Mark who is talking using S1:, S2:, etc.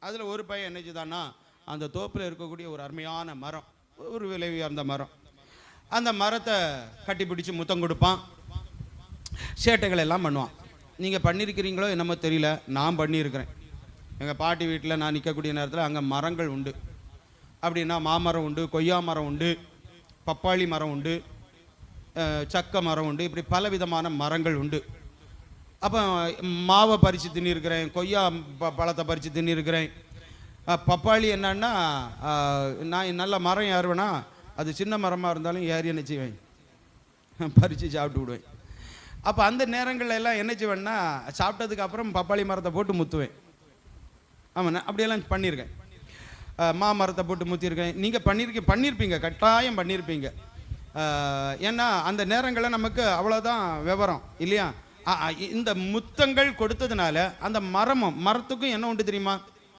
S1: அதில் ஒரு பையன் என்னச்சுதான்னா அந்த தோப்பில் இருக்கக்கூடிய ஒரு அருமையான மரம், ஒரு விலை உயர்ந்த மரம், அந்த மரத்தை கட்டி பிடிச்சி முத்தம் கொடுப்பான், சேட்டைகள் எல்லாம் பண்ணுவான். நீங்கள் பண்ணியிருக்கிறீங்களோ என்னமோ தெரியல, நான் பண்ணியிருக்கிறேன். எங்கள் பாட்டி வீட்டில் நான் நிற்கக்கூடிய நேரத்தில் அங்கே மரங்கள் உண்டு. அப்படின்னா மாமரம் உண்டு, கொய்யா மரம் உண்டு, பப்பாளி மரம் உண்டு, சக்க மரம் உண்டு, இப்படி பல விதமான மரங்கள் உண்டு. அப்போ மாவை பறித்து தின்னிருக்கிறேன், கொய்யா பழத்தை பறித்து தின்னிருக்கிறேன். பப்பாளி என்னன்னா, நான் நல்ல மரம் ஏறுவேன்னா அது சின்ன மரமாக இருந்தாலும் ஏறி என்ன செய்வேன், பறித்து சாப்பிட்டு விடுவேன். அப்போ அந்த நேரங்களில் எல்லாம் என்ன செய்வேன்னா, சாப்பிட்டதுக்கு அப்புறம் பப்பாளி மரத்தை போட்டு முத்துவேன். ஆமாண்ணா, அப்படியெல்லாம் பண்ணியிருக்கேன். மாமரத்தை போட்டு முத்தியிருக்கேன். நீங்கள் பண்ணியிருப்பீங்க, கட்டாயம் பண்ணியிருப்பீங்க. ஏன்னா அந்த நேரங்களில் நமக்கு அவ்வளோதான் விவரம் இல்லையா. இந்த முத்தங்கள் கொடுத்ததுனால அந்த மரத்துக்கும் என்ன உண்டு தெரியுமா,